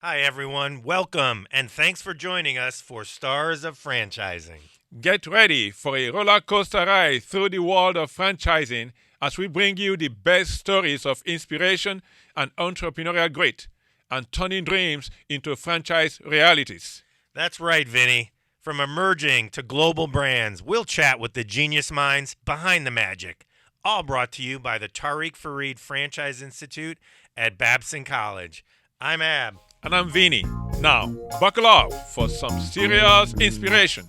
Hi, everyone. Welcome, and thanks for joining us for Stars of Franchising. Get ready for a roller coaster ride through the world of franchising as we bring you the best stories of inspiration and entrepreneurial grit and turning dreams into franchise realities. That's right, Vinny. From emerging to global brands, we'll chat with the genius minds behind the magic. All brought to you by the Tariq Farid Franchise Institute at Babson College. I'm Ab. And I'm Vinny. Now, buckle up for some serious inspiration.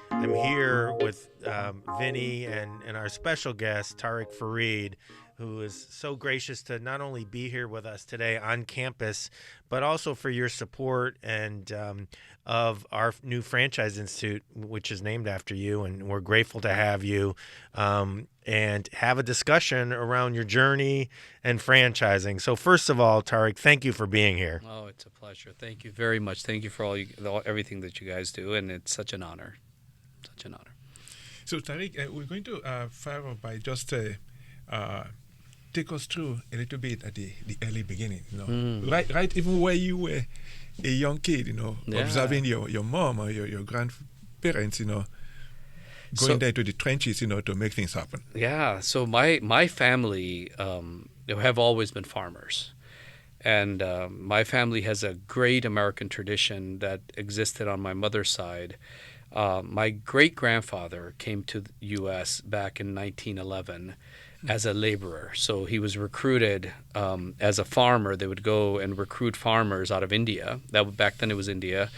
I'm here with Vinny and our special guest, Tariq Farid, who is so gracious to not only be here with us today on campus, but also for your support and of our new Franchise Institute, which is named after you. And we're grateful to have you and have a discussion around your journey and franchising. So first of all, Tariq, thank you for being here. Oh, it's a pleasure. Thank you very much. Thank you for everything that you guys do, and it's such an honor. Such an honor. So, Tariq, we're going to fire off by just take us through a little bit at the early beginning. Right, even where you were a young kid, observing your mom or your grandparents, going there to the trenches, to make things happen. Yeah. So my family have always been farmers. And my family has a great American tradition that existed on my mother's side. My great-grandfather came to the U.S. back in 1911 as a laborer. So he was recruited as a farmer. They would go and recruit farmers out of India. Back then it was India.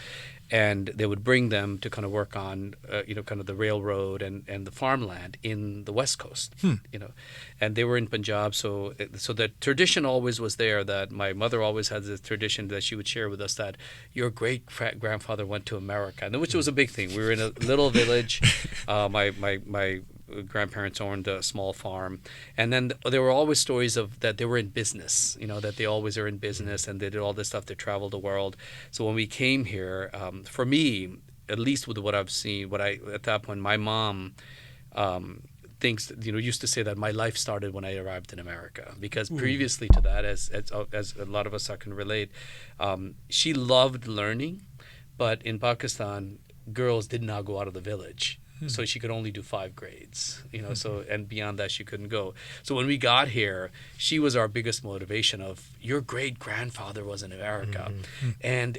And they would bring them to kind of work on, kind of the railroad and the farmland in the West Coast, And they were in Punjab, so the tradition always was there that my mother always had this tradition that she would share with us that your great-grandfather went to America, and which was a big thing. We were in a little village. My grandparents owned a small farm, and then there were always stories of that they were in business, that they always are in business and they did all this stuff. They traveled the world. So when we came here, for me, at least with what I've seen, at that point, my mom thinks, used to say that my life started when I arrived in America, because previously to that, as a lot of us can relate, she loved learning, but in Pakistan, girls did not go out of the village. So she could only do 5 grades, so, and beyond that she couldn't go. So when we got here, she was our biggest motivation of, your great-grandfather was in America. And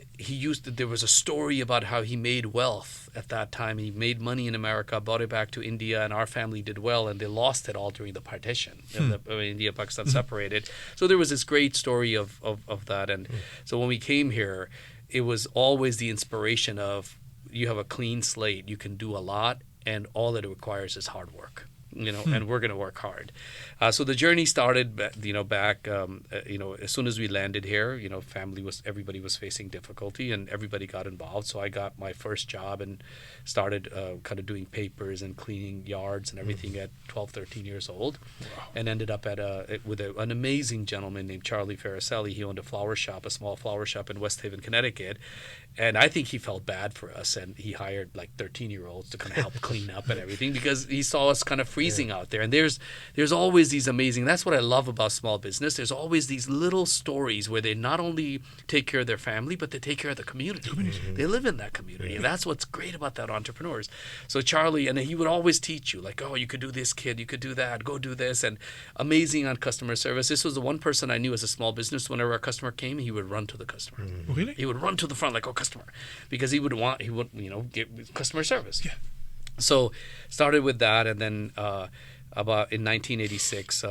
there was a story about how he made wealth at that time. He made money in America, brought it back to India, and our family did well, and they lost it all during the partition. India and Pakistan separated. So there was this great story of that. And so when we came here, it was always the inspiration of, you have a clean slate, you can do a lot, and all that it requires is hard work, and we're going to work hard. So the journey started, back, as soon as we landed here, everybody was facing difficulty and everybody got involved. So I got my first job and started kind of doing papers and cleaning yards and everything at 12, 13 years old. Wow. And ended up with an amazing gentleman named Charlie Fariselli. He owned a small flower shop in West Haven, Connecticut. And I think he felt bad for us, and he hired like 13-year-olds to kind of help clean up and everything, because he saw us kind of freezing out there. And there's always these amazing, that's what I love about small business. There's always these little stories where they not only take care of their family, but they take care of the community. They live in that community, and that's what's great about that entrepreneurs. So Charlie, and he would always teach you, like, oh, you could do this, kid, you could do that, go do this, and amazing on customer service. This was the one person I knew as a small business, whenever a customer came, he would run to the customer. Really? He would run to the front like, oh, customer, because he would get customer service. Yeah. So started with that, and then about in 1986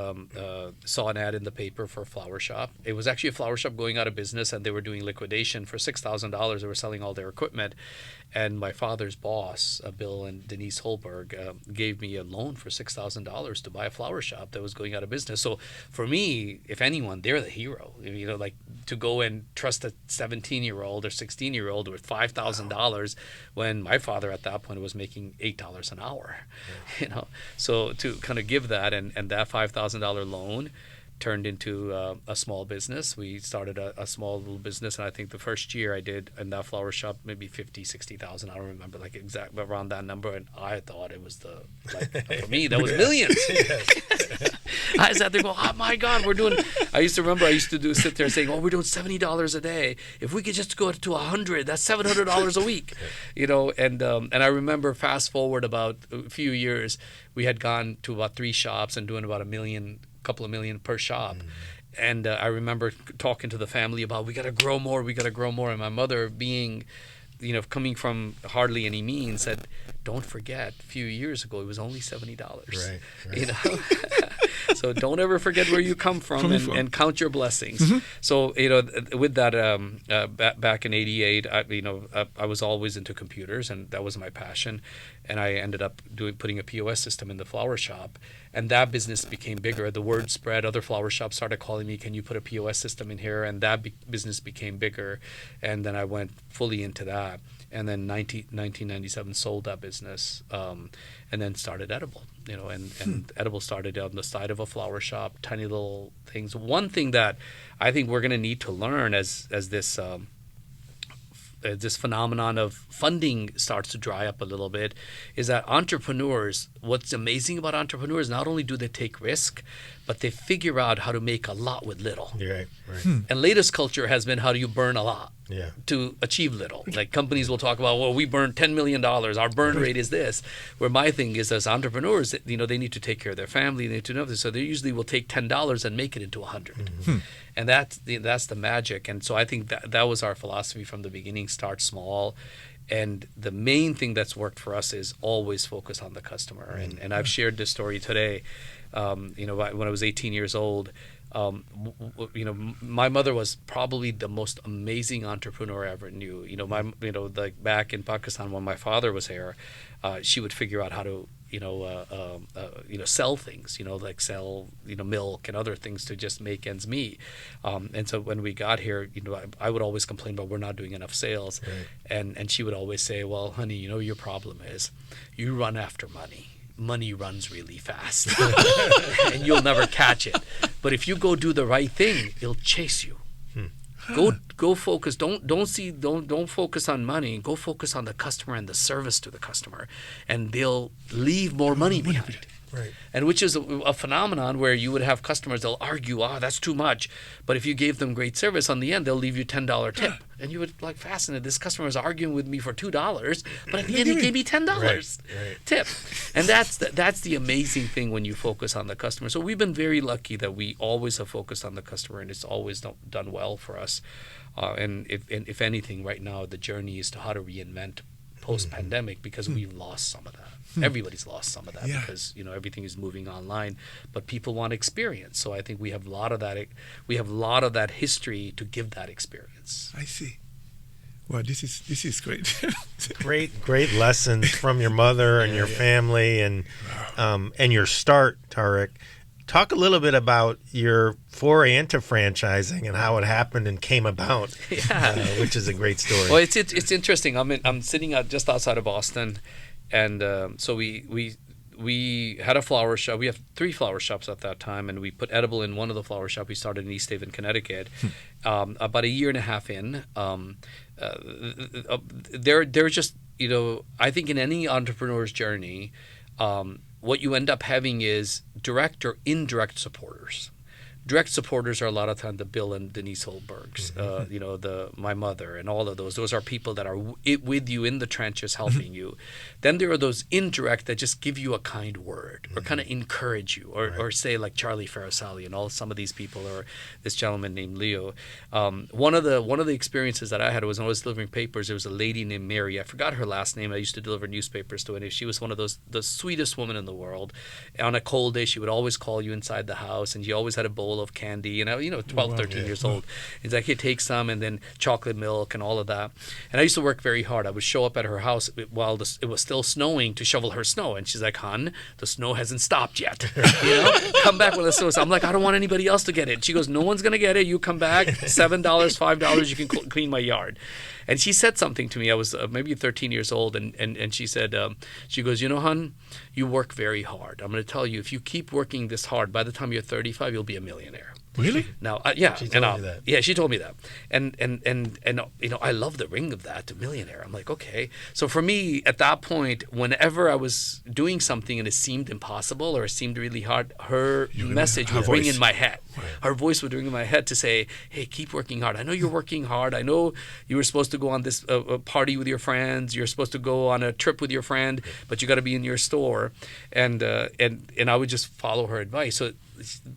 saw an ad in the paper for a flower shop. It was actually a flower shop going out of business, and they were doing liquidation for $6,000. They were selling all their equipment, and my father's boss, Bill and Denise Holberg, gave me a loan for $6,000 to buy a flower shop that was going out of business. So for me, if anyone, they're the hero. Like to go and trust a 17-year-old or 16-year-old with $5,000 when my father at that point was making $8 an hour. So to kind of give that and that $5,000 loan turned into a small business. We started a small little business, and I think the first year I did in that flower shop maybe 50, 60,000. I don't remember like exact, but around that number. And I thought it was for me that was millions. I sat there going, oh my God, we're doing. I used to sit there saying, oh, we're doing $70 a day. If we could just go to 100, that's $700 a week, And I remember fast forward about a few years, we had gone to about 3 shops and doing about couple of million per shop. And I remember talking to the family about, we got to grow more. And my mother, being, coming from hardly any means, said, don't forget, a few years ago, it was only $70. Right. So don't ever forget where you come from and count your blessings. So, with that, back in '88, I was always into computers, and that was my passion. And I ended up putting a POS system in the flower shop, and that business became bigger. The word spread. Other flower shops started calling me, can you put a POS system in here? And that business became bigger. And then I went fully into that. And then 1997 sold that business, and then started Edible. And Edible started on the side of a flower shop, tiny little things. One thing that I think we're going to need to learn as this phenomenon of funding starts to dry up a little bit is that entrepreneurs, what's amazing about entrepreneurs, not only do they take risk, but they figure out how to make a lot with little. Right. And latest culture has been, how do you burn a lot to achieve little? Like companies will talk about, well, we burned $10 million. Our burn rate is this. Where my thing is, as entrepreneurs, they need to take care of their family. They need to know this. So they usually will take $10 and make it into 100. And that's the magic. And so I think that was our philosophy from the beginning. Start small. And the main thing that's worked for us is always focus on the customer. And I've shared this story today. When I was 18 years old, my mother was probably the most amazing entrepreneur I ever knew. Like back in Pakistan when my father was here, she would figure out how to sell things, like sell, milk and other things to just make ends meet. And so when we got here, I would always complain about we're not doing enough sales. Right. And she would always say, well, honey, your problem is you run after money. Money runs really fast and you'll never catch it. But if you go do the right thing, it'll chase you. Go focus. Don't focus on money. Go focus on the customer and the service to the customer, and they'll leave more money behind. Right. And which is a phenomenon where you would have customers, they'll argue, that's too much. But if you gave them great service, on the end, they'll leave you $10 tip. And you would like, fascinated, this customer is arguing with me for $2, but at the end, he gave me $10 tip. And that's the amazing thing when you focus on the customer. So we've been very lucky that we always have focused on the customer, and it's always done well for us. And if anything, right now, the journey is to how to reinvent post-pandemic, because we've lost some of that. Everybody's lost some of that because everything is moving online, but people want experience. So I think we have a lot of that. We have a lot of that history to give that experience. I see. Well, this is great. great lessons from your mother and your family, and your start, Tariq. Talk a little bit about your foray into franchising and how it happened and came about, which is a great story. Well, it's interesting. I'm sitting just outside of Boston, and so we had a flower shop. We have 3 flower shops at that time, and we put Edible in one of the flower shops. We started in East Haven, Connecticut. About a year and a half in, they're just, I think in any entrepreneur's journey, what you end up having is direct or indirect supporters. Direct supporters are a lot of times the Bill and Denise Holbergs, my mother, and all of those. Those are people that are with you in the trenches, helping you. Then there are those indirect that just give you a kind word or kind of encourage you, or say like Charlie Farasali and some of these people, or this gentleman named Leo. One of the experiences that I had was when I was delivering papers. There was a lady named Mary. I forgot her last name. I used to deliver newspapers to, and she was one of the sweetest women in the world. On a cold day, she would always call you inside the house, and she always had a bowl of candy, and 12, 13 years old. It's like, hey, take some, and then chocolate milk and all of that. And I used to work very hard. I would show up at her house while it was still snowing to shovel her snow, and she's like, hon, the snow hasn't stopped yet. Come back when the snow. I'm like, I don't want anybody else to get it. She goes, no one's gonna get it. You come back, $7, $5, you can clean my yard. And she said something to me. I was maybe 13 years old, and she said, she goes, hon, you work very hard. I'm going to tell you, if you keep working this hard, by the time you're 35, you'll be a millionaire. Really? Now, yeah, She told you that. Yeah, she told me that, and I love the ring of that, millionaire. I'm like, okay. So for me, at that point, whenever I was doing something and it seemed impossible or it seemed really hard, her message would ring in my head. Right. Her voice would ring in my head to say, hey, keep working hard. I know you're working hard. I know you were supposed to go on this party with your friends. You're supposed to go on a trip with your friend, but you got to be in your store, and I would just follow her advice. So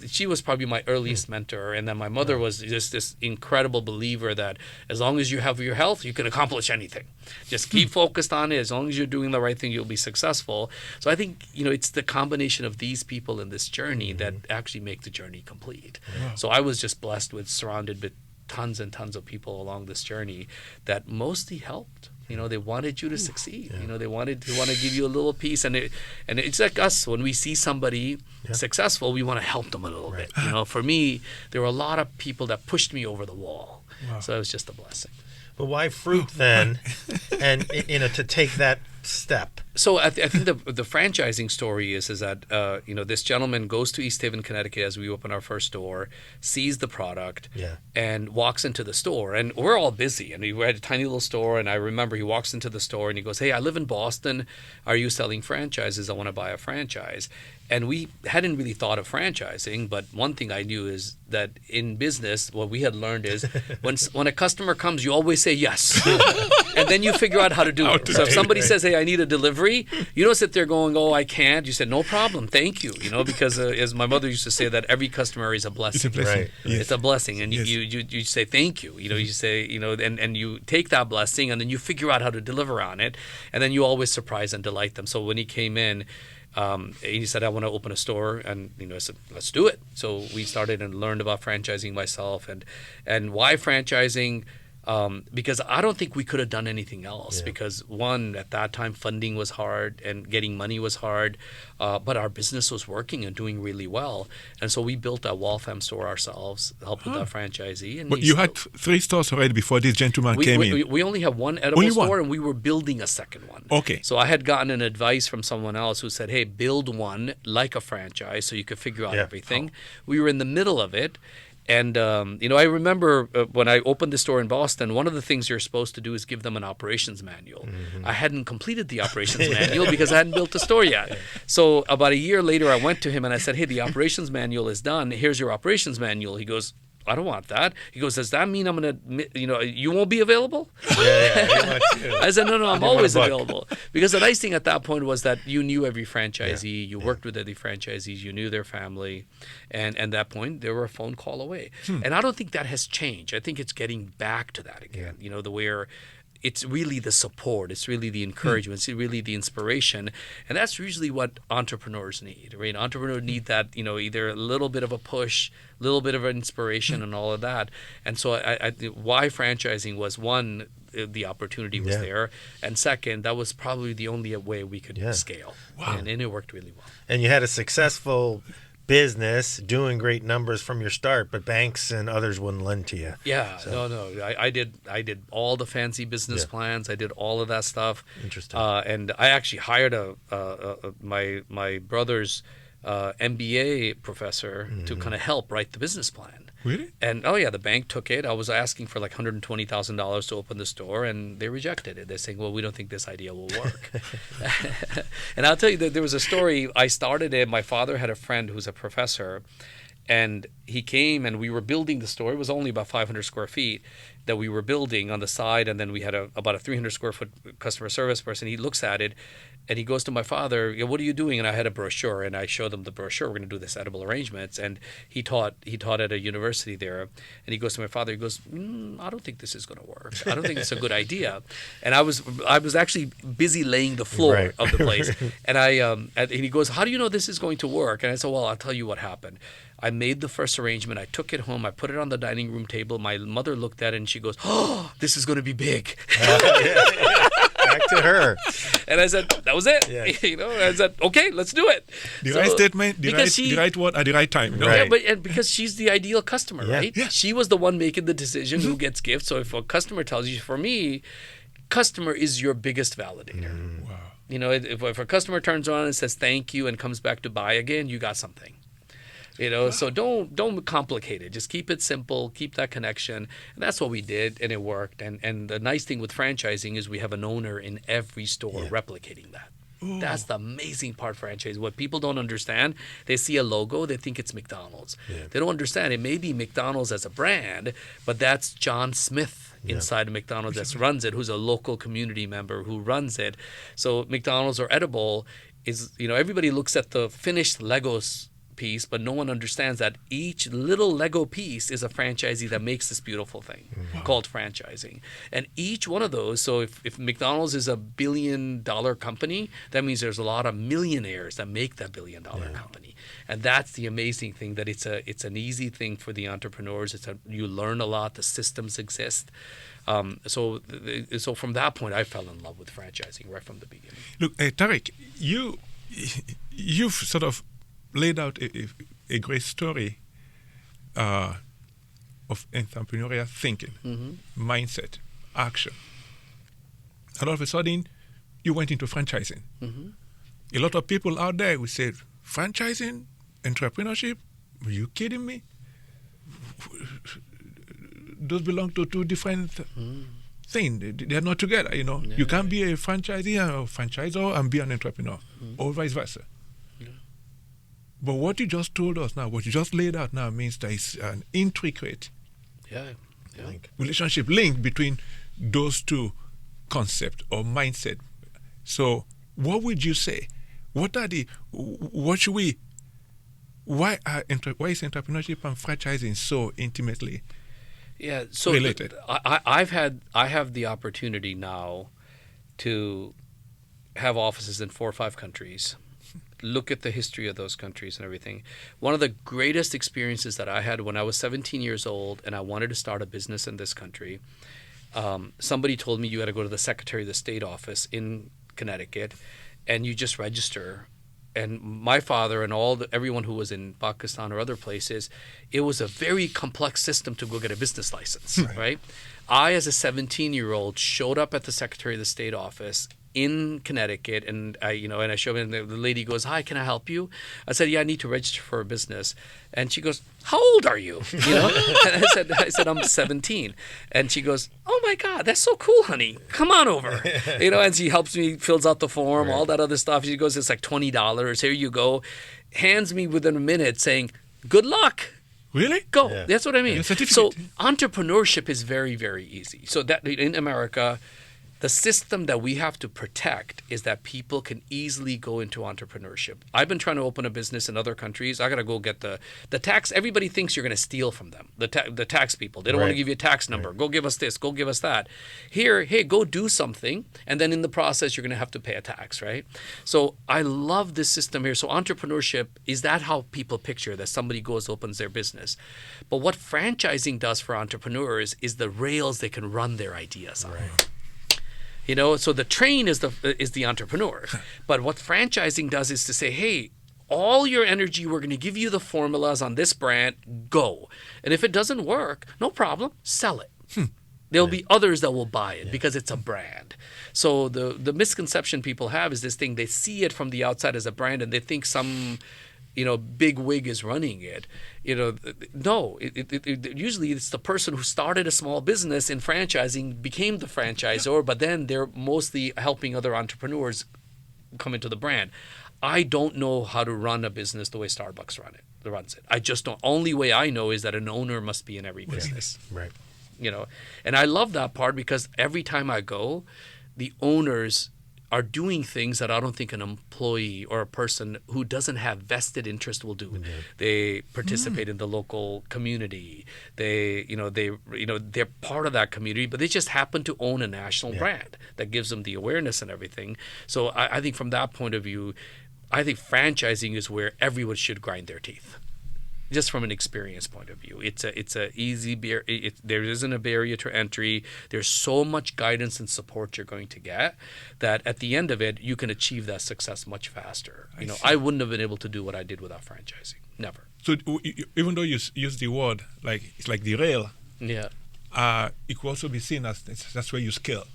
she was probably my earliest mentor, and then my mother was just this incredible believer that as long as you have your health, you can accomplish anything. Just keep focused on it. As long as you're doing the right thing, you'll be successful. So I think it's the combination of these people in this journey that actually make the journey complete. Wow. So I was just blessed with surrounded with tons and tons of people along this journey that mostly helped. They wanted you to succeed. Yeah. They want to give you a little piece, and it's like us when we see somebody successful, we want to help them a little bit. For me, there were a lot of people that pushed me over the wall. Wow. So it was just a blessing. But why fruit then? And to take that step. So I think the franchising story is that this gentleman goes to East Haven, Connecticut as we open our first store, sees the product, and walks into the store. And we're all busy, and we had a tiny little store. And I remember he walks into the store and he goes, "Hey, I live in Boston. Are you selling franchises? I want to buy a franchise." And we hadn't really thought of franchising, but one thing I knew is that in business, what we had learned is when a customer comes, you always say yes, and then you figure out how to do it. So if somebody says, "Hey, I need a delivery," you don't sit there going, "Oh, I can't." You said, "No problem, thank you." Because as my mother used to say, that every customer is a blessing. It's a blessing. Right. Yes. It's a blessing, and Yes. you say thank you. You say and you take that blessing, and then you figure out how to deliver on it, and then you always surprise and delight them. So when he came in. He said, "I want to open a store," and I said, "Let's do it." So we started and learned about franchising myself, and why franchising. Because I don't think we could have done anything else. Because one, at that time, funding was hard and getting money was hard, but our business was working and doing really well, and so we built a Waltham store ourselves, helped with our franchisee. And But you had 3 stores already before this gentleman came in. We only have one edible Only one? store, and we were building a second one. Okay. So I had gotten an advice from someone else who said, "Hey, build one like a franchise so you could figure out everything." We were in the middle of it. And, I remember when I opened the store in Boston, one of the things you're supposed to do is give them an operations manual. I hadn't completed the operations manual because I hadn't built the store yet. So about a year later, I went to him and I said, "Hey, the operations manual is done. Here's your operations manual." He goes, "I don't want that." He goes, "Does that mean I'm going to, you won't be available?" I said, no, I'm always available. Because the nice thing at that point was that you knew every franchisee, you worked with every franchisees, you knew their family. And at that point, they were a phone call away. And I don't think that has changed. I think it's getting back to that again, where it's really the support, it's really the encouragement, it's really the inspiration. And that's usually what entrepreneurs need, right? Entrepreneurs need that, either a little bit of a push, a little bit of an inspiration and all of that. And so why franchising was, one, the opportunity was there. And second, that was probably the only way we could scale. Wow. And it worked really well. And you had a successful business doing great numbers from your start, but banks and others wouldn't lend to you. Yeah, no. I did all the fancy business plans. I did all of that stuff. Interesting. And I actually hired my brother's MBA professor to kind of help write the business plan. Really? And the bank took it. I was asking for like $120,000 to open the store, and they rejected it. They're saying, "Well, we don't think this idea will work." And I'll tell you that there was a story. I started it. My father had a friend who's a professor, and he came and we were building the store. It was only about 500 square feet that we were building on the side, and then we had about a 300 square foot customer service person. He looks at it and he goes to my father, "What are you doing?" And I had a brochure, and I showed him the brochure. We're going to do this edible arrangements. And he taught at a university there. And he goes to my father, he goes, "I don't think this is going to work. I don't think it's a good idea." And I was actually busy laying the floor of the place. And and he goes, "How do you know this is going to work?" And I said, "Well, I'll tell you what happened. I made the first arrangement. I took it home. I put it on the dining room table. My mother looked at it and she goes, 'Oh, this is going to be big.'" back to her. And I said, that was it. Yeah. I said, okay, let's do it. The right statement, the right word at the right time. Right. Yeah, and because she's the ideal customer, right? Yeah. She was the one making the decision who gets gifts. So if a customer tells you, for me, customer is your biggest validator. Wow. If a customer turns around and says thank you and comes back to buy again, you got something. So don't complicate it. Just keep it simple. Keep that connection. And that's what we did, and it worked. And the nice thing with franchising is we have an owner in every store replicating that. Ooh. That's the amazing part of franchise. What people don't understand, they see a logo, they think it's McDonald's. Yeah. They don't understand it may be McDonald's as a brand, but that's John Smith inside of McDonald's that runs it, who's a local community member who runs it. So McDonald's or Edible is, everybody looks at the finished Legos piece, but no one understands that each little Lego piece is a franchisee that makes this beautiful thing called franchising. And each one of those, so if McDonald's is a $1 billion company, that means there's a lot of millionaires that make that $1 billion company. And that's the amazing thing, that it's an easy thing for the entrepreneurs. You learn a lot, the systems exist. So from that point, I fell in love with franchising right from the beginning. Look, Tariq, you've sort of laid out a great story of entrepreneurial thinking, mindset, action. And all of a sudden, you went into franchising. A lot of people out there will say, franchising, entrepreneurship, are you kidding me? Those belong to two different things. They're not together, You can't be a franchisee or a franchisor and be an entrepreneur, or vice versa. But what you just told us now, what you just laid out now, means there is an intricate relationship link between those two concepts or mindset. So what would you say? Why is entrepreneurship and franchising so intimately related? I have the opportunity now to have offices in 4 or 5 countries. Look at the history of those countries and everything. One of the greatest experiences that I had when I was 17 years old and I wanted to start a business in this country, somebody told me you had to go to the Secretary of the State office in Connecticut and you just register. And my father and everyone who was in Pakistan or other places, it was a very complex system to go get a business license, right? I, as a 17-year-old, showed up at the Secretary of the State office in Connecticut, and I showed him, and the lady goes, "Hi, can I help you?" I said, "Yeah, I need to register for a business." And she goes, "How old are you?" And I said, "I'm 17." And she goes, "Oh my God, that's so cool, honey. Come on over." And she helps me, fills out the form, all that other stuff. She goes, "It's like $20. Here you go." Hands me within a minute saying, "Good luck. Really? Go." Yeah. That's what I mean. So entrepreneurship is very, very easy. So that in America, the system that we have to protect is that people can easily go into entrepreneurship. I've been trying to open a business in other countries. I got to go get the tax. Everybody thinks you're going to steal from them, the tax people. They don't want to give you a tax number. Go give us this. Go give us that. Here, hey, go do something. And then in the process, you're going to have to pay a tax, right? So I love this system here. So entrepreneurship, is that how people picture that somebody goes, opens their business? But what franchising does for entrepreneurs is the rails they can run their ideas on. Right. So the train is the entrepreneur. But what franchising does is to say, hey, all your energy, we're going to give you the formulas on this brand, go. And if it doesn't work, no problem, sell it. There'll be others that will buy it because it's a brand. So the misconception people have is this thing, they see it from the outside as a brand and they think some big wig is running it. No, usually it's the person who started a small business in franchising, became the franchisor, but then they're mostly helping other entrepreneurs come into the brand. I don't know how to run a business the way Starbucks runs it. I just don't. Only way I know is that an owner must be in every business. Right. And I love that part because every time I go, the owners are doing things that I don't think an employee or a person who doesn't have vested interest will do. Mm-hmm. They participate in the local community. They're part of that community, but they just happen to own a national brand that gives them the awareness and everything. So I think from that point of view, I think franchising is where everyone should grind their teeth. just from an experience point of view. It's a easy there isn't a barrier to entry. There's so much guidance and support you're going to get that at the end of it, you can achieve that success much faster. I wouldn't have been able to do what I did without franchising. Never. So even though you use the word like it's like the rail, Yeah. it could also be seen as that's where you scale.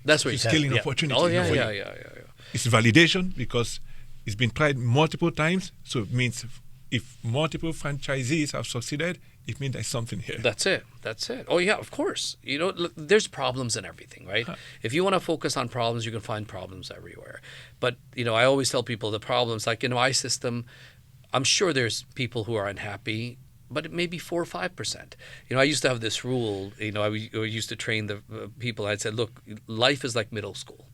That's where You you scaling opportunity. Oh, you know, yeah. It's validation because it's been tried multiple times. So it means if multiple franchisees have succeeded, it means there's something here. That's it. Oh, yeah, of course. Look, there's problems in everything, right? If you want to focus on problems, you can find problems everywhere. But, I always tell people the problems, like in my system, I'm sure there's people who are unhappy, but it may be 4 or 5%. I used to have this rule, I used to train the people. I'd say, look, life is like middle school.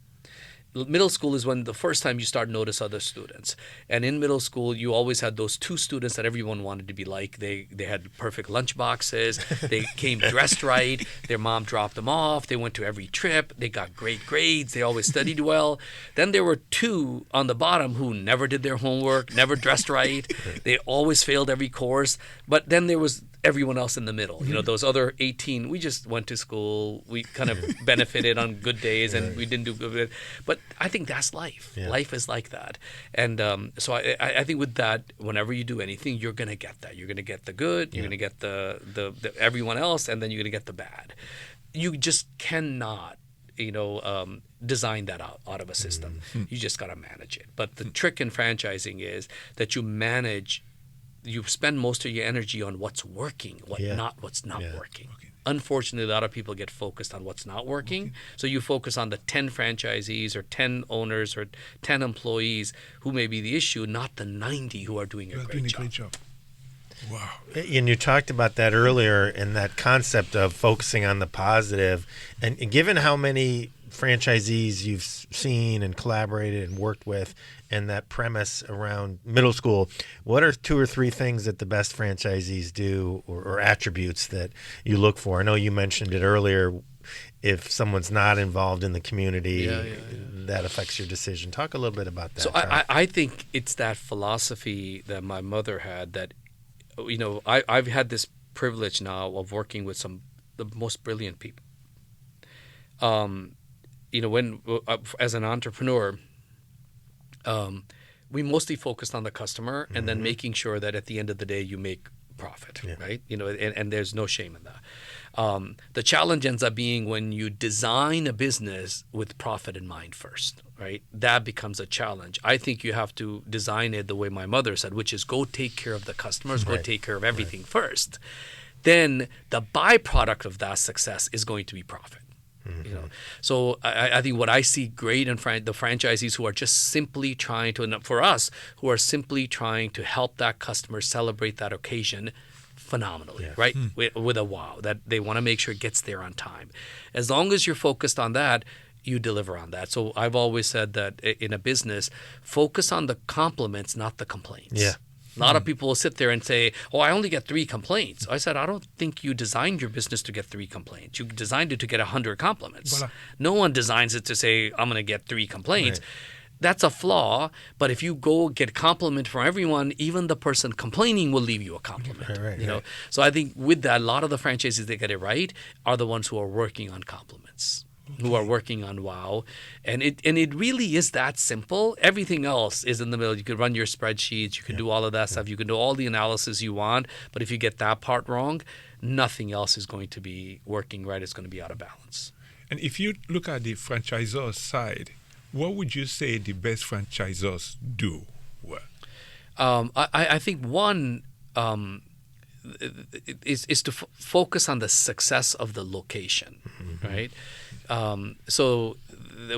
Middle school is when the first time you start notice other students. And in middle school, you always had those 2 students that everyone wanted to be like. They had perfect lunch boxes. They came dressed right. Their mom dropped them off. They went to every trip. They got great grades. They always studied well. Then there were 2 on the bottom who never did their homework, never dressed right. They always failed every course. But then there was everyone else in the middle. Those other 18, we just went to school. We kind of benefited on good days and we didn't do good. But I think that's life. Yeah. Life is like that. And so I think with that, whenever you do anything, you're going to get that. You're going to get the good, you're going to get the everyone else, and then you're going to get the bad. You just cannot design that out of a system. You just got to manage it. But the trick in franchising is that you spend most of your energy on what's working, what's not working. Okay. Unfortunately, a lot of people get focused on what's not working. Okay. So you focus on the 10 franchisees or 10 owners or 10 employees who may be the issue, not the 90 who are doing a great job. Wow. And you talked about that earlier in that concept of focusing on the positive. And given how many franchisees you've seen and collaborated and worked with, and that premise around middle school, what are 2 or 3 things that the best franchisees do or attributes that you look for? I know you mentioned it earlier. If someone's not involved in the community, that affects your decision. Talk a little bit about that. So I think it's that philosophy that my mother had that, I've had this privilege now of working with the most brilliant people. When as an entrepreneur, we mostly focused on the customer and then making sure that at the end of the day you make profit, right? And there's no shame in that. The challenge ends up being when you design a business with profit in mind first, right? That becomes a challenge. I think you have to design it the way my mother said, which is go take care of the customers, go take care of everything first. Then the byproduct of that success is going to be profit. So I think what I see great in the franchisees who are just simply trying to, and for us, who are simply trying to help that customer celebrate that occasion phenomenally, right? With a wow, that they want to make sure it gets there on time. As long as you're focused on that, you deliver on that. So I've always said that in a business, focus on the compliments, not the complaints. Yeah. A lot of people will sit there and say, oh, I only get 3 complaints. I said, I don't think you designed your business to get 3 complaints. You designed it to get 100 compliments. Voilà. No one designs it to say, I'm going to get 3 complaints. Right. That's a flaw. But if you go get a compliment from everyone, even the person complaining will leave you a compliment. Right. So I think with that, a lot of the franchisees that get it right are the ones who are working on compliments. Who are working on wow. And it really is that simple. Everything else is in the middle. You could run your spreadsheets. You can do all of that stuff. You can do all the analysis you want. But if you get that part wrong, nothing else is going to be working right. It's going to be out of balance. And if you look at the franchisor side, what would you say the best franchisors do well? I think one is to focus on the success of the location, right? So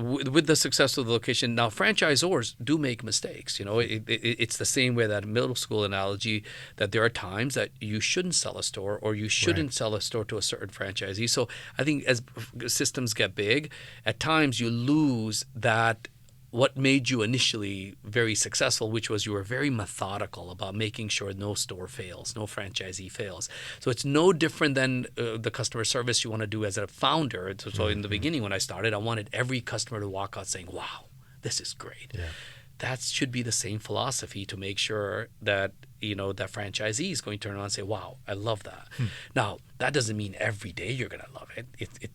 with the success of the location, now franchisors do make mistakes. It's the same way that middle school analogy, that there are times that you shouldn't sell a store or you shouldn't sell a store to a certain franchisee. So I think as systems get big, at times you lose that what made you initially very successful, which was you were very methodical about making sure no store fails, no franchisee fails. So it's no different than the customer service you want to do as a founder. So in the beginning when I started, I wanted every customer to walk out saying, wow, this is great. Yeah. That should be the same philosophy to make sure that that franchisee is going to turn around and say, wow, I love that. Now, that doesn't mean every day you're going to love it.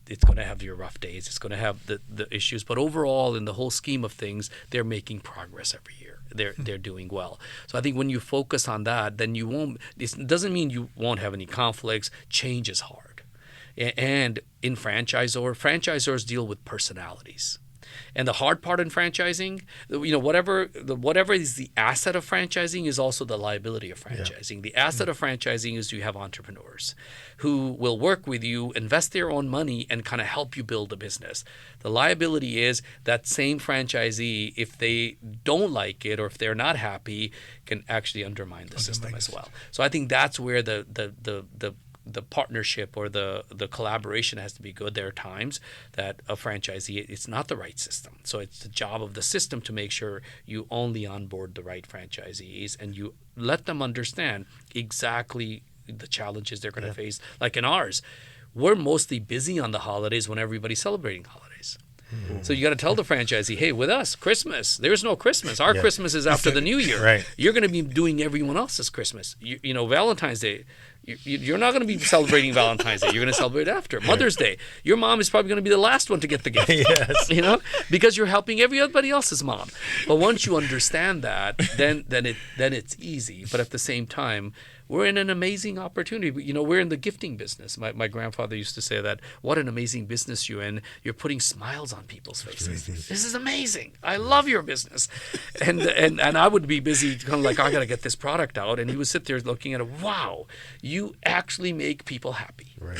It's going to have your rough days. It's going to have the issues. But overall, in the whole scheme of things, they're making progress every year. They're doing well. So I think when you focus on that, then you won't. It doesn't mean you won't have any conflicts. Change is hard, and in franchisors deal with personalities. And the hard part in franchising, whatever is the asset of franchising is also the liability of franchising. The asset of franchising is you have entrepreneurs who will work with you, invest their own money, and kind of help you build a business. The liability is that same franchisee, if they don't like it or if they're not happy, can actually undermine the system as well. So I think that's where the partnership or the collaboration has to be good. There are times that a franchisee, it's not the right system. So it's the job of the system to make sure you only onboard the right franchisees and you let them understand exactly the challenges they're going to face. Like in ours, we're mostly busy on the holidays when everybody's celebrating holidays. So you got to tell the franchisee, hey, with us, Christmas, there's no Christmas. Our Christmas is after the New Year. Right. You're going to be doing everyone else's Christmas. Valentine's Day, you're not going to be celebrating Valentine's Day. You're going to celebrate after. Mother's Day, your mom is probably going to be the last one to get the gift. Yes. Because you're helping everybody else's mom. But once you understand that, then it's easy. But at the same time, we're in an amazing opportunity. We're in the gifting business. My grandfather used to say that, what an amazing business you're in. You're putting smiles on people's faces. This is amazing. I love your business. And I would be busy kind of like, I got to get this product out. And he would sit there looking at it, wow, you actually make people happy. Right.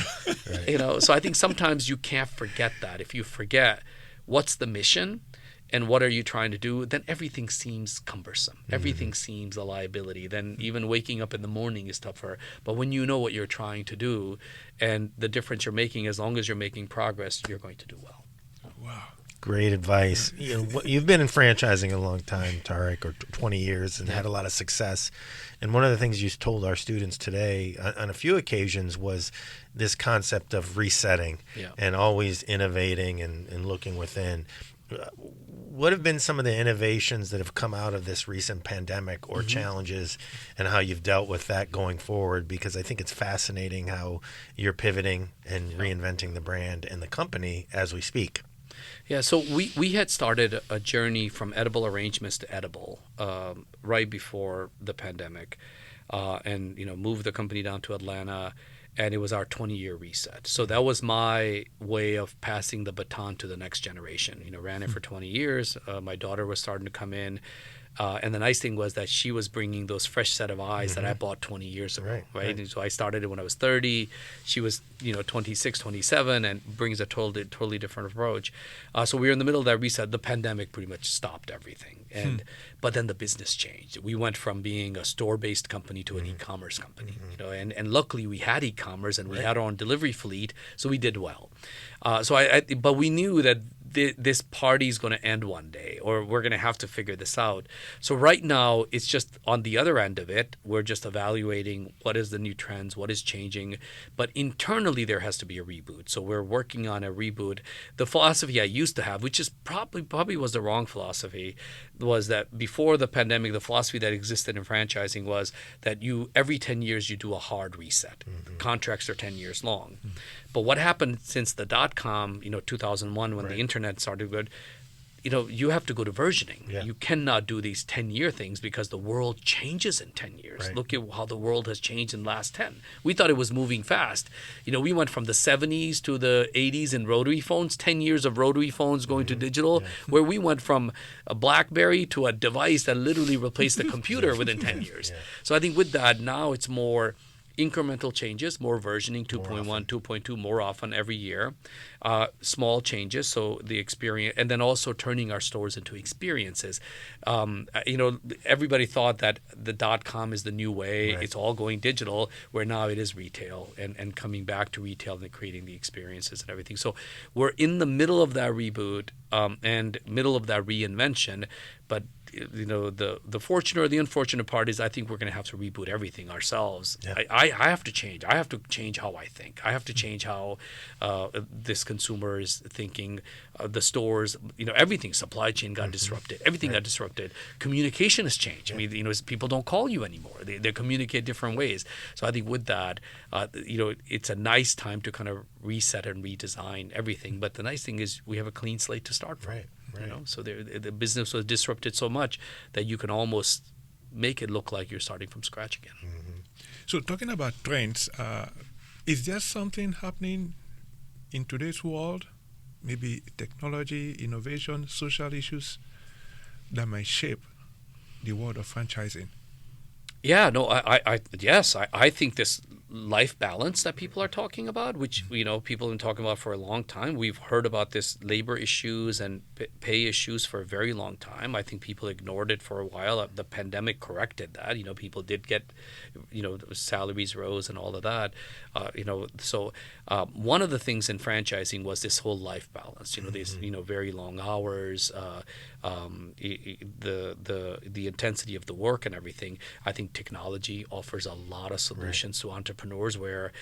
So I think sometimes you can't forget that. If you forget what's the mission, and what are you trying to do, then everything seems cumbersome. Everything seems a liability. Then even waking up in the morning is tougher. But when you know what you're trying to do and the difference you're making, as long as you're making progress, you're going to do well. Wow. Great advice. You've been in franchising a long time, Tariq, or 20 years, and had a lot of success. And one of the things you told our students today on a few occasions was this concept of resetting and always innovating and looking within. What have been some of the innovations that have come out of this recent pandemic or challenges, and how you've dealt with that going forward? Because I think it's fascinating how you're pivoting and reinventing the brand and the company as we speak. Yeah, so we had started a journey from edible arrangements to edible right before the pandemic, and moved the company down to Atlanta. And it was our 20-year reset. So that was my way of passing the baton to the next generation. Ran it for 20 years. My daughter was starting to come in. And the nice thing was that she was bringing those fresh set of eyes that I bought 20 years ago, right? And so I started it when I was 30. She was, 26, 27, and brings a totally different approach. So we were in the middle of that reset. The pandemic pretty much stopped everything. But then the business changed. We went from being a store-based company to an e-commerce company, and luckily we had e-commerce and we had our own delivery fleet, so we did well. But we knew that this party's going to end one day, or we're going to have to figure this out. So right now, it's just on the other end of it, we're just evaluating what is the new trends, what is changing. But internally, there has to be a reboot. So we're working on a reboot. The philosophy I used to have, which is probably was the wrong philosophy, was that before the pandemic, the philosophy that existed in franchising was that every 10 years you do a hard reset. Contracts are 10 years long. But what happened since the .com, 2001, when the internet started good, you have to go to versioning. You cannot do these 10-year things because the world changes in 10 years. Look at how the world has changed in the last 10. We thought it was moving fast. We went from the 70s to the 80s in rotary phones, 10 years of rotary phones going to digital, where we went from a BlackBerry to a device that literally replaced the computer within 10 years. So I think with that, now it's more incremental changes, more versioning, 2.1, 2.2 more often every year, small changes, so the experience, and then also turning our stores into experiences. Everybody thought that the .com is the new way. It's all going digital, where now it is retail and coming back to retail and creating the experiences and everything. So we're in the middle of that reboot and middle of that reinvention, but the fortunate or the unfortunate part is I think we're going to have to reboot everything ourselves. Yeah. I have to change. I have to change how I think. I have to change how this consumer is thinking. The stores, everything, supply chain got disrupted. Everything got disrupted. Communication has changed. I mean, people don't call you anymore. They communicate different ways. So I think with that, it's a nice time to kind of reset and redesign everything. But the nice thing is we have a clean slate to start from. Right. So the business was disrupted so much that you can almost make it look like you're starting from scratch again. So talking about trends, is there something happening in today's world, maybe technology, innovation, social issues that might shape the world of franchising? Yeah, no, I think this life balance that people are talking about, which people have been talking about for a long time. We've heard about this labor issues and pay issues for a very long time. I think people ignored it for a while. The pandemic corrected that. People did get, salaries rose and all of that. So one of the things in franchising was this whole life balance. These very long hours, the intensity of the work and everything. I think technology offers a lot of solutions to entrepreneurs where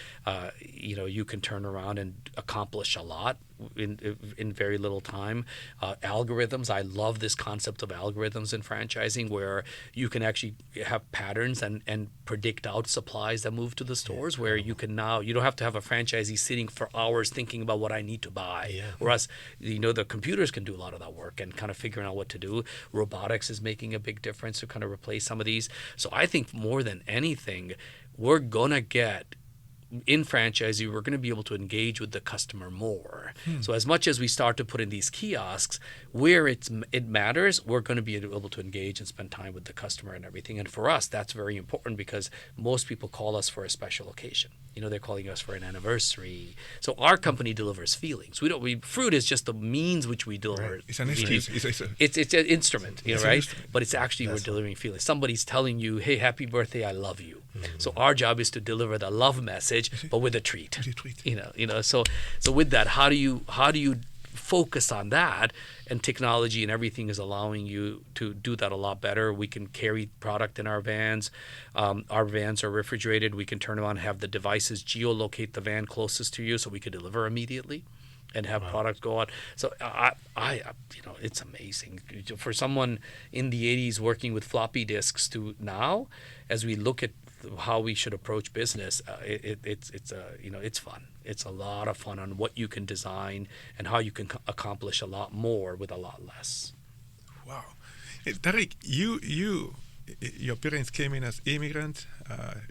you can turn around and accomplish a lot in very little time. Algorithms, I love this concept of algorithms in franchising where you can actually have patterns and predict out supplies that move to the stores where you can now, you don't have to have a franchisee sitting for hours thinking about what I need to buy. Whereas, the computers can do a lot of that work and kind of figuring out what to do. Robotics is making a big difference to kind of replace some of these. So I think more than anything, we're going to get in franchising, we're going to be able to engage with the customer more. So as much as we start to put in these kiosks where it matters, we're going to be able to engage and spend time with the customer and everything. And for us, that's very important because most people call us for a special occasion. They're calling us for an anniversary. So our company delivers feelings. Fruit is just the means which we deliver. Right. It's an excuse. It's an instrument, It's right? an instrument. But it's actually we're delivering feelings. Somebody's telling you, "Hey, happy birthday, I love you." So our job is to deliver the love message, but with a treat. So with that, how do you focus on that? And technology and everything is allowing you to do that a lot better. We can carry product in our vans. Our vans are refrigerated. We can turn around and have the devices geolocate the van closest to you, so we could deliver immediately and have product go out. So it's amazing for someone in the 80s working with floppy disks to now, as we look at how we should approach business. It's fun. It's a lot of fun on what you can design and how you can accomplish a lot more with a lot less. Wow. Tariq, your parents came in as immigrants.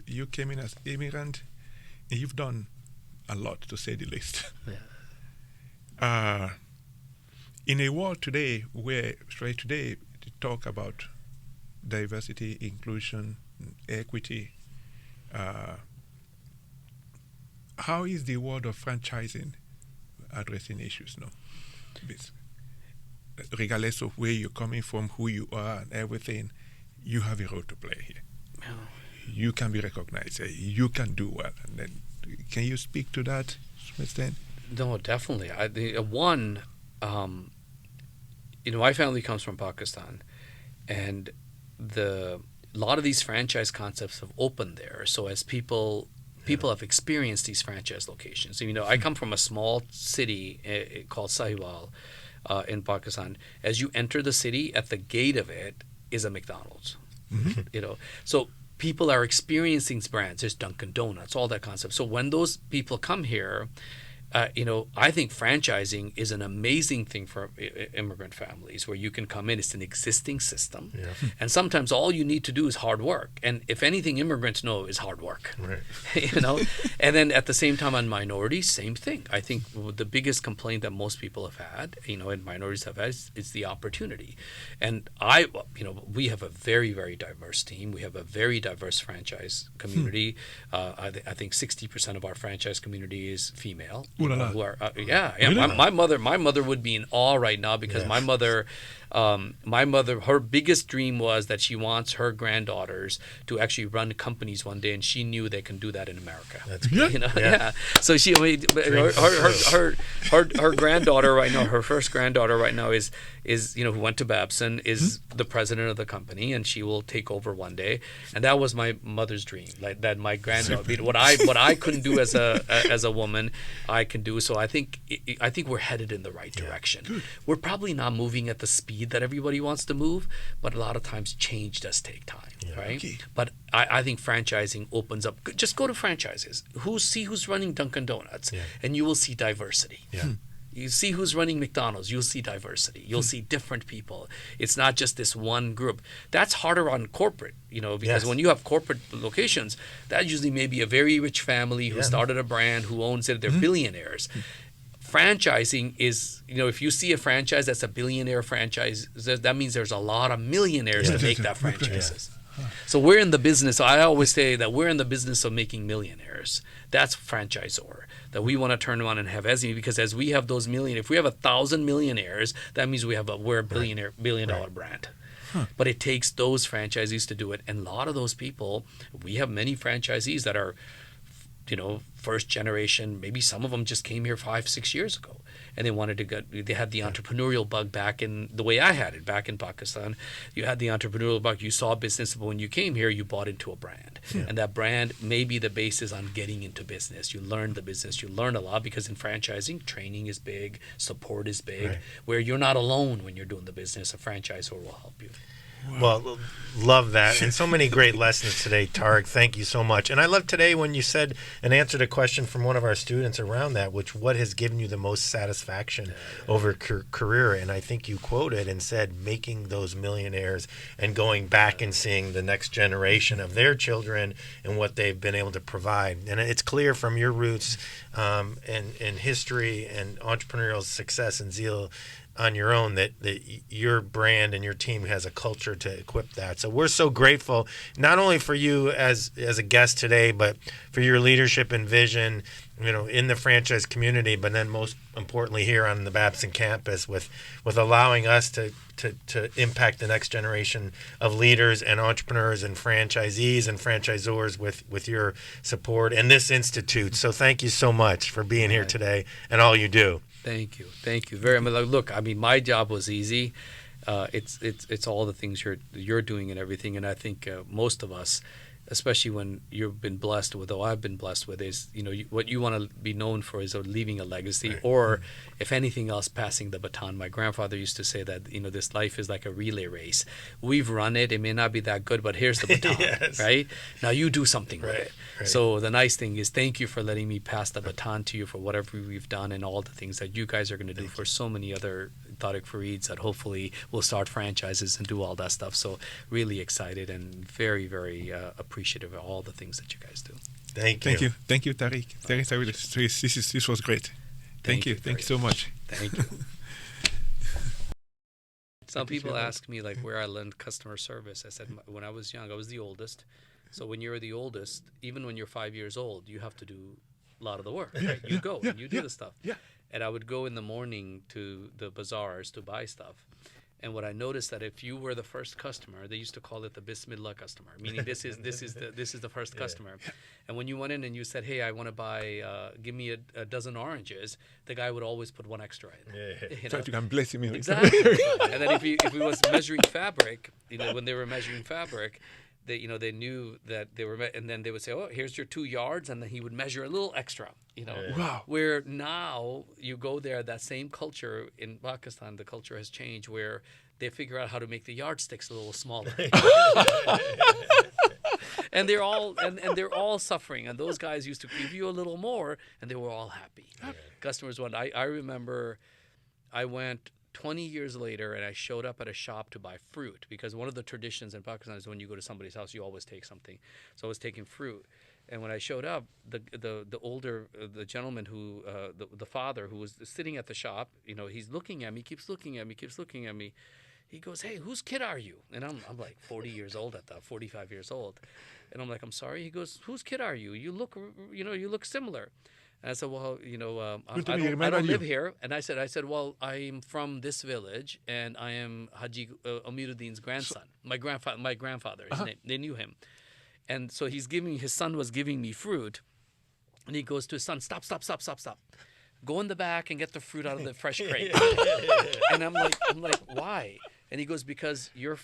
You came in as immigrant, and you've done a lot, to say the least. In a world today where they talk about diversity, inclusion, equity, how is the world of franchising addressing issues now? Regardless of where you're coming from, who you are, and everything, you have a role to play here. You can be recognized. You can do well. And then, can you speak to that to some extent? No, definitely. My family comes from Pakistan, and a lot of these franchise concepts have opened there. So as people have experienced these franchise locations. I come from a small city called Sahiwal in Pakistan. As you enter the city, at the gate of it is a McDonald's. So people are experiencing these brands. There's Dunkin' Donuts, all that concept. So when those people come here, I think franchising is an amazing thing for immigrant families where you can come in. It's an existing system. And sometimes all you need to do is hard work. And if anything immigrants know is hard work. Right. And then at the same time on minorities, same thing. I think the biggest complaint that most people have had, and minorities have had is the opportunity. And we have a very, very diverse team. We have a very diverse franchise community. I think 60% of our franchise community is female. you Ooh la know, la. who are yeah. Really? My mother would be in awe right now because Yeah. my mother, her biggest dream was that she wants her granddaughters to actually run companies one day, and she knew they can do that in America. That's Yeah. You know, Yeah. yeah. So she, I mean, her granddaughter right now, her first granddaughter right now is who went to Babson, is the president of the company, and she will take over one day. And that was my mother's dream, like that my granddaughter, what I couldn't do as a woman, I can do. So I think we're headed in the right direction. We're probably not moving at the speed that everybody wants to move, but a lot of times change does take time, right? Okay. But I think franchising opens up. Just go to franchises. See who's running Dunkin' Donuts, and you will see diversity. Yeah. You see who's running McDonald's, you'll see diversity. You'll see different people. It's not just this one group. That's harder on corporate, because when you have corporate locations, that usually may be a very rich family who started a brand, who owns it. They're billionaires. Franchising is, if you see a franchise that's a billionaire franchise, that means there's a lot of millionaires to make that franchises. So we're in the business. I always say that we're in the business of making millionaires. That's franchisor. That we want to turn around and have as because as we have those if we have 1,000 millionaires, that means we're a billion dollar brand. But it takes those franchisees to do it, and a lot of those people, we have many franchisees that are, first generation. Maybe some of them just came here 5-6 years ago, and they had the entrepreneurial bug back in the way I had it back in Pakistan. You had the entrepreneurial bug. You saw business, but when you came here, you bought into a brand, and that brand may be the basis on getting into business. You learn the business. You learn a lot because in franchising, training is big, support is big. Where you're not alone when you're doing the business. A franchisor will help you. Well, love that. And so many great lessons today, Tariq. Thank you so much. And I love today when you said and answered a question from one of our students around that, what has given you the most satisfaction over career? And I think you quoted and said making those millionaires and going back and seeing the next generation of their children and what they've been able to provide. And it's clear from your roots and history and entrepreneurial success and zeal on your own that your brand and your team has a culture to equip that. So we're so grateful not only for you as a guest today, but for your leadership and vision, in the franchise community, but then most importantly here on the Babson campus with allowing us to impact the next generation of leaders and entrepreneurs and franchisees and franchisors with your support and this institute. So thank you so much for being here today and all you do. Thank you very much. Look, I mean, my job was easy. It's all the things you're doing and everything, and I think most of us, especially when you've been blessed with, I've been blessed with, is what you want to be known for is leaving a legacy, or if anything else, passing the baton. My grandfather used to say that this life is like a relay race. We've run it. It may not be that good, but here's the baton. Right now, you do something with it. Right. So the nice thing is, thank you for letting me pass the baton to you for whatever we've done and all the things that you guys are going to do for so many other Tariq Farids that hopefully will start franchises and do all that stuff. So really excited and very, very appreciative of all the things that you guys do. Thank you, Tariq. This was great. Thank you so much. Thank you. Some people ask me where I learned customer service. I said when I was young, I was the oldest. So when you're the oldest, even when you're 5 years old, you have to do a lot of the work. Right? You go and you do the stuff. Yeah. And I would go in the morning to the bazaars to buy stuff. And what I noticed that if you were the first customer, they used to call it the Bismillah customer, meaning this is the first customer. And when you went in and you said, "Hey, I want to buy, give me a dozen oranges," the guy would always put one extra in. So you can bless him. Exactly. And then if he was measuring fabric, when they were measuring fabric, they knew that they were, and then they would say, "Oh, here's your 2 yards," and then he would measure a little extra. Wow. Where now you go there, that same culture in Pakistan, the culture has changed where they figure out how to make the yardsticks a little smaller. And they're all suffering. And those guys used to give you a little more, and they were all happy. Customers want. I remember, I went 20 years later, and I showed up at a shop to buy fruit because one of the traditions in Pakistan is when you go to somebody's house, you always take something. So I was taking fruit. And when I showed up, the older the gentleman who the father who was sitting at the shop, he's looking at me, keeps looking at me. He goes, "Hey, whose kid are you?" And I'm like 40 years old at that, 45 years old, and I'm like, "I'm sorry." He goes, "Whose kid are you? You look similar." And I said, well, Good I to me, don't remember live you. here. And I said, well, I'm from this village, and I am Haji Amiruddin's grandson. My grandfather, his name. They knew him. And so his son was giving me fruit, and he goes to his son, stop. Go in the back and get the fruit out of the fresh crate. And I'm like, why? And he goes, because your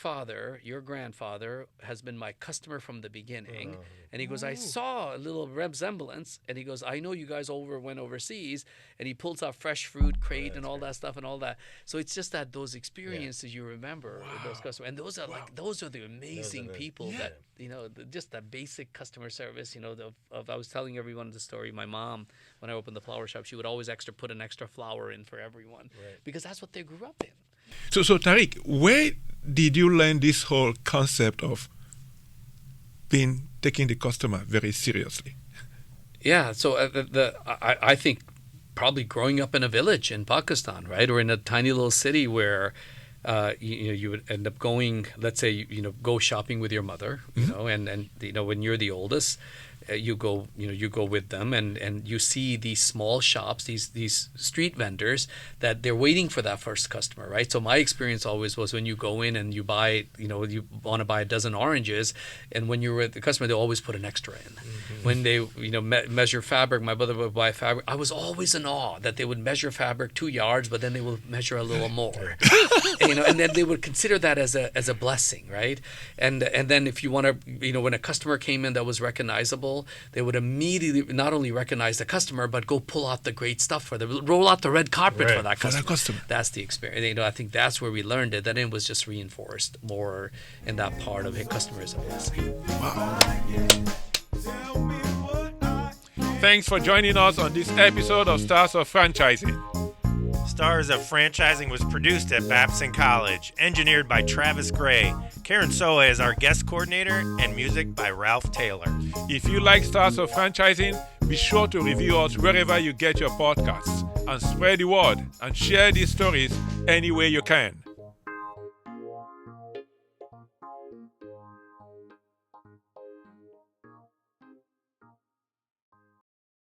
grandfather, has been my customer from the beginning. And he goes, I saw a little resemblance. And he goes, I know you guys went overseas. And he pulls out fresh fruit, crate, and all that stuff and all that. So it's just that those experiences you remember with those customers. And those are the amazing people that, just that basic customer service, I was telling everyone the story. My mom, when I opened the flower shop, she would always put an extra flower in for everyone because that's what they grew up in. So Tariq, where did you learn this whole concept of taking the customer very seriously? Yeah, so I think probably growing up in a village in Pakistan, right, or in a tiny little city where you would end up going, let's say, go shopping with your mother, and when you're the oldest, you go with them, and you see these small shops, these street vendors that they're waiting for that first customer, right? So my experience always was when you go in and you buy, you want to buy a dozen oranges, and when you're with the customer, they always put an extra in. When they measure fabric, my brother would buy fabric. I was always in awe that they would measure fabric 2 yards, but then they would measure a little more, and then they would consider that as a blessing, right? And then if you want to, when a customer came in that was recognizable, they would immediately not only recognize the customer, but go pull out the great stuff for them, roll out the red carpet for that customer. That's the experience. I think that's where we learned it. Then it was just reinforced more in that part of customer is a blessing. Wow. Thanks for joining us on this episode of Stars of Franchising. Stars of Franchising was produced at Babson College, engineered by Travis Gray. Karen Soa is our guest coordinator, and music by Ralph Taylor. If you like Stars of Franchising, be sure to review us wherever you get your podcasts, and spread the word and share these stories any way you can.